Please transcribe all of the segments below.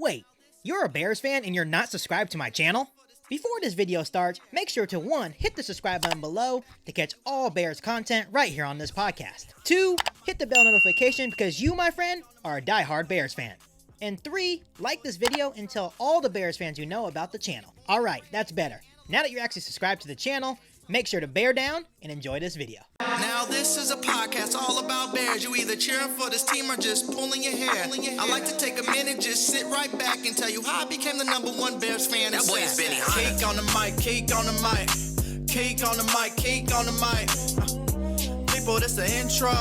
Wait, you're a Bears fan and you're not subscribed to my channel? Before this video starts, make sure to 1. Hit the subscribe button below to catch all Bears content right here on this podcast. 2. Hit the bell notification because you, my friend, are a diehard Bears fan. And 3. Like this video and tell all the Bears fans you know about the channel. Alright, that's better. Now that you're actually subscribed to the channel, make sure to bear down and enjoy this video. Now this is a podcast all about Bears. You either cheering for this team or just pulling your hair. I like to take a minute, just sit right back and tell you how I became the #1 Bears fan. That boy is Benny Hunter. Cake on the mic, cake on the mic, cake on the mic, cake on the mic. People, this the intro.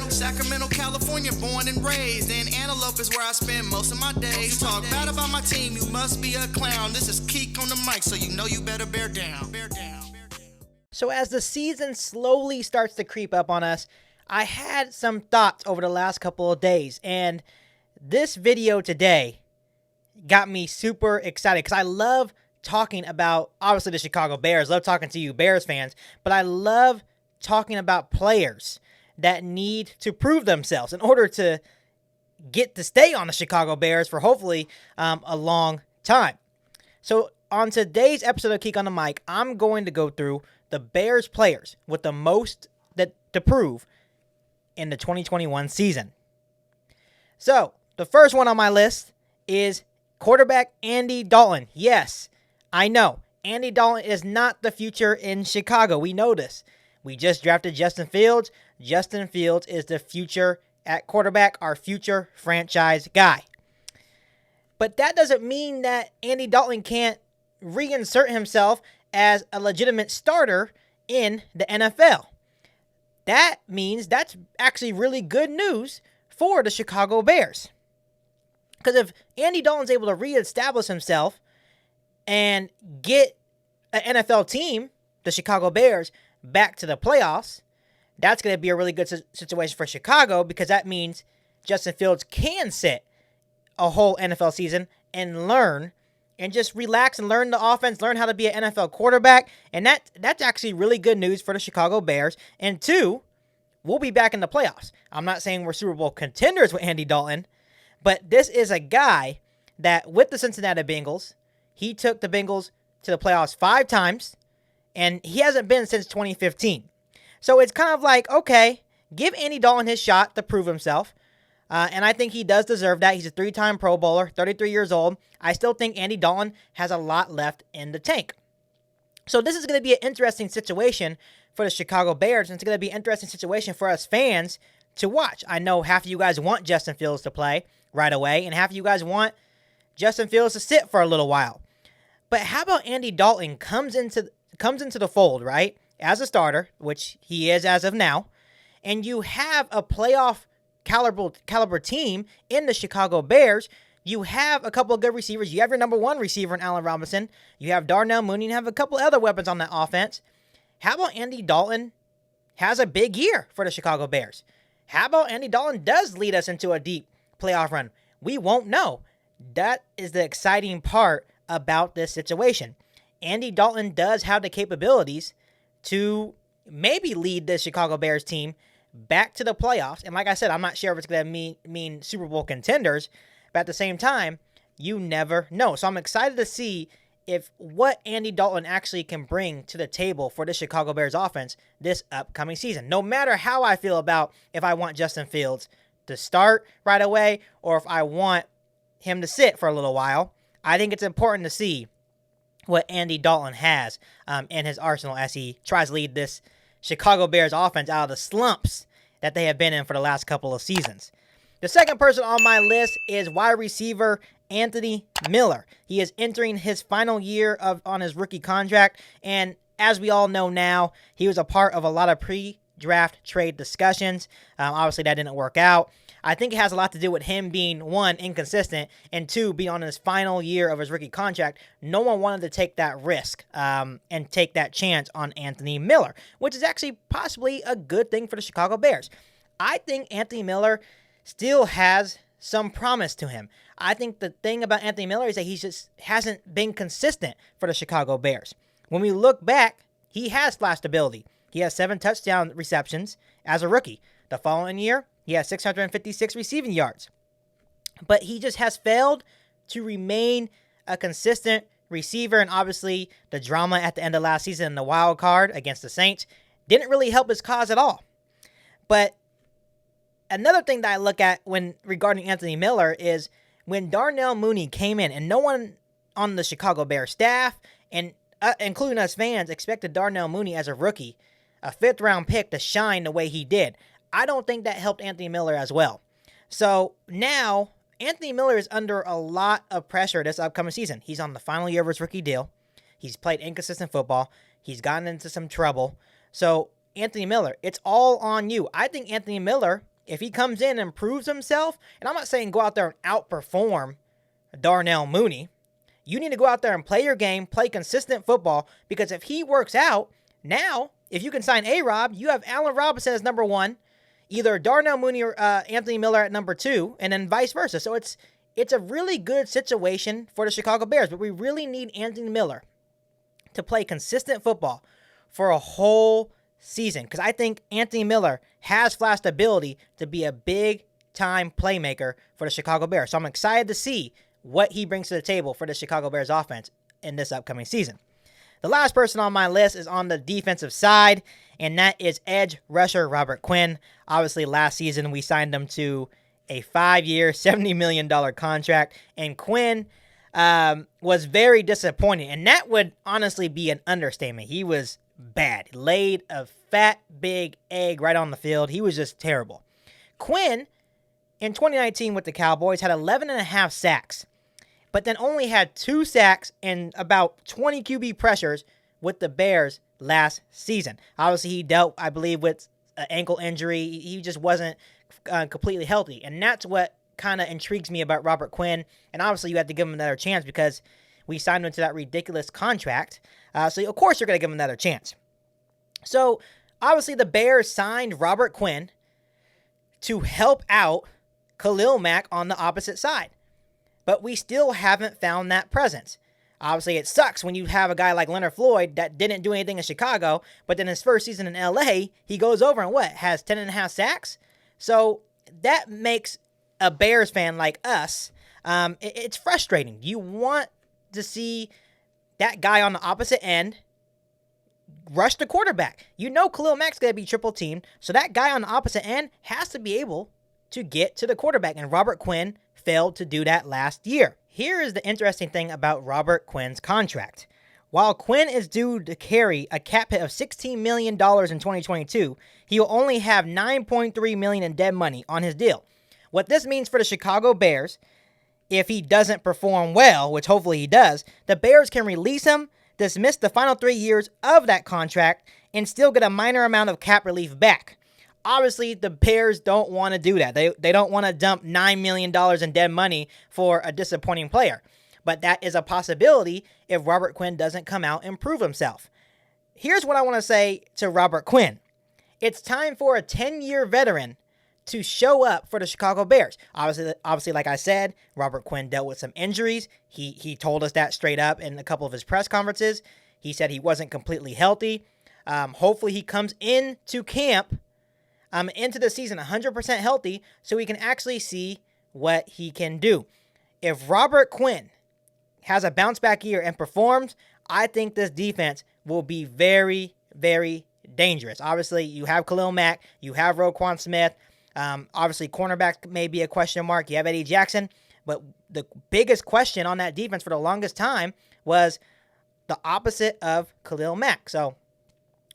Sacramento, California, born and raised. And Antelope is where I spend most of my days. You talk bad about my team, you must be a clown. This is Keek on the mic, so you know you better bear down. Bear down. So as the season slowly starts to creep up on us, I had some thoughts over the last couple of days, and this video today got me super excited because I love talking about, obviously, the Chicago Bears. Love talking to you Bears fans, but I love talking about players that need to prove themselves in order to get to stay on the Chicago Bears for hopefully a long time. So on today's episode of Keek on the Mic, I'm going to go through the Bears players with the most to prove in the 2021 season. So, the first one on my list is quarterback Andy Dalton. Yes, I know. Andy Dalton is not the future in Chicago. We know this. We just drafted Justin Fields. Justin Fields is the future at quarterback, our future franchise guy. But that doesn't mean that Andy Dalton can't reinsert himself as a legitimate starter in the NFL. That means that's actually really good news for the Chicago Bears. Because if Andy Dalton's able to reestablish himself and get an NFL team, the Chicago Bears, back to the playoffs, that's going to be a really good situation for Chicago because that means Justin Fields can sit a whole NFL season and learn and just relax and learn the offense, learn how to be an NFL quarterback. And that's actually really good news for the Chicago Bears. And 2, we'll be back in the playoffs. I'm not saying we're Super Bowl contenders with Andy Dalton, but this is a guy that with the Cincinnati Bengals, he took the Bengals to the playoffs 5 times, and he hasn't been since 2015. So it's kind of like, okay, give Andy Dalton his shot to prove himself. And I think he does deserve that. He's a 3-time Pro Bowler, 33 years old. I still think Andy Dalton has a lot left in the tank. So this is going to be an interesting situation for the Chicago Bears, and it's going to be an interesting situation for us fans to watch. I know half of you guys want Justin Fields to play right away, and half of you guys want Justin Fields to sit for a little while. But how about Andy Dalton comes into the fold, right, as a starter, which he is as of now, and you have a playoff caliber team in the Chicago Bears. You have a couple of good receivers. You have your #1 receiver in Allen Robinson. You have Darnell Mooney. You have a couple other weapons on that offense. How about Andy Dalton has a big year for the Chicago Bears? How about Andy Dalton does lead us into a deep playoff run? We won't know. That is the exciting part about this situation. Andy Dalton does have the capabilities to maybe lead the Chicago Bears team back to the playoffs. And like I said, I'm not sure if it's going to mean Super Bowl contenders, but at the same time, you never know. So I'm excited to see if what Andy Dalton actually can bring to the table for the Chicago Bears offense this upcoming season. No matter how I feel about if I want Justin Fields to start right away or if I want him to sit for a little while, I think it's important to see what Andy Dalton has in his arsenal as he tries to lead this Chicago Bears offense out of the slumps that they have been in for the last couple of seasons. The second person on my list is wide receiver Anthony Miller. He is entering his final year on his rookie contract, and as we all know now, he was a part of a lot of pre-draft trade discussions. Obviously, that didn't work out. I think it has a lot to do with him being, 1, inconsistent, and 2, being on his final year of his rookie contract. No one wanted to take that risk and take that chance on Anthony Miller, which is actually possibly a good thing for the Chicago Bears. I think Anthony Miller still has some promise to him. I think the thing about Anthony Miller is that he just hasn't been consistent for the Chicago Bears. When we look back, he has flashed ability. He has 7 touchdown receptions as a rookie. The following year, he has 656 receiving yards. But he just has failed to remain a consistent receiver, and obviously the drama at the end of last season in the wild card against the Saints didn't really help his cause at all. But another thing that I look at when regarding Anthony Miller is when Darnell Mooney came in, and no one on the Chicago Bears staff, and including us fans, expected Darnell Mooney as a rookie, a 5th-round pick, to shine the way he did. I don't think that helped Anthony Miller as well. So now Anthony Miller is under a lot of pressure this upcoming season. He's on the final year of his rookie deal. He's played inconsistent football. He's gotten into some trouble. So Anthony Miller, it's all on you. I think Anthony Miller, if he comes in and proves himself, and I'm not saying go out there and outperform Darnell Mooney, you need to go out there and play your game, play consistent football, because if he works out, now, if you can sign A-Rob, you have Allen Robinson as number 1, either Darnell Mooney or Anthony Miller at number 2, and then vice versa. So it's a really good situation for the Chicago Bears, but we really need Anthony Miller to play consistent football for a whole season, because I think Anthony Miller has flashed ability to be a big-time playmaker for the Chicago Bears. So I'm excited to see what he brings to the table for the Chicago Bears offense in this upcoming season. The last person on my list is on the defensive side, and that is edge rusher Robert Quinn. Obviously, last season we signed him to a 5-year, $70 million contract, and Quinn was very disappointing, and that would honestly be an understatement. He was bad. Laid a fat, big egg right on the field. He was just terrible. Quinn, in 2019 with the Cowboys, had 11.5 sacks, but then only had 2 sacks and about 20 QB pressures with the Bears last season. Obviously, he dealt, I believe, with an ankle injury. He just wasn't completely healthy, and that's what kind of intrigues me about Robert Quinn. And obviously, you have to give him another chance because we signed him to that ridiculous contract. So, of course, you're going to give him another chance. So, obviously, the Bears signed Robert Quinn to help out Khalil Mack on the opposite side. But we still haven't found that presence. Obviously, it sucks when you have a guy like Leonard Floyd that didn't do anything in Chicago, but then his first season in LA, he goes over and has 10.5 sacks? So that makes a Bears fan like us, it's frustrating. You want to see that guy on the opposite end rush the quarterback. You know Khalil Mack's going to be triple teamed, so that guy on the opposite end has to be able to get to the quarterback, and Robert Quinn failed to do that last year. Here is the interesting thing about Robert Quinn's contract. While Quinn is due to carry a cap hit of $16 million in 2022, he will only have $9.3 million in dead money on his deal. What this means for the Chicago Bears, if he doesn't perform well, which hopefully he does, the Bears can release him, dismiss the final 3 years of that contract, and still get a minor amount of cap relief back. Obviously, the Bears don't want to do that. They don't want to dump $9 million in dead money for a disappointing player. But that is a possibility if Robert Quinn doesn't come out and prove himself. Here's what I want to say to Robert Quinn. It's time for a 10-year veteran to show up for the Chicago Bears. Obviously, like I said, Robert Quinn dealt with some injuries. He told us that straight up in a couple of his press conferences. He said he wasn't completely healthy. Hopefully he comes into camp, into the season 100% healthy, so we can actually see what he can do. If Robert Quinn has a bounce-back year and performs, I think this defense will be very, very dangerous. Obviously, you have Khalil Mack, you have Roquan Smith. Obviously, cornerback may be a question mark. You have Eddie Jackson. But the biggest question on that defense for the longest time was the opposite of Khalil Mack. So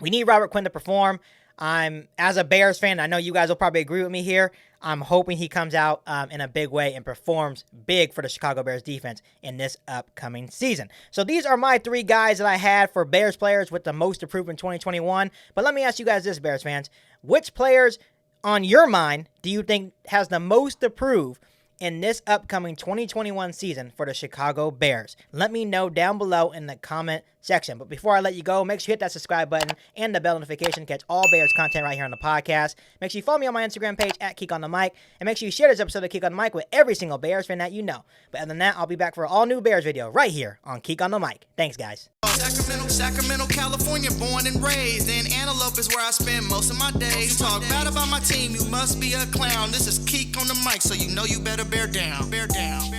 we need Robert Quinn to perform. As a Bears fan, I know you guys will probably agree with me here. I'm hoping he comes out in a big way and performs big for the Chicago Bears defense in this upcoming season. So these are my 3 guys that I had for Bears players with the most to prove in 2021. But let me ask you guys this, Bears fans. Which players on your mind do you think has the most to prove in this upcoming 2021 season for the Chicago Bears? Let me know down below in the comment section. But before I let you go, make sure you hit that subscribe button and the bell notification to catch all Bears content right here on the podcast. Make sure you follow me on my Instagram page at Keek on the Mic, and make sure you share this episode of Keek on the Mic with every single Bears fan that you know. But other than that, I'll be back for an all new Bears video right here on Keek on the Mic. Thanks, guys. Sacramento, California, born and raised. In Antelope is where I spend most of my days. Talk bad about my team, you must be a clown. This is Keek on the Mic, so you know you better bear down. Bear down.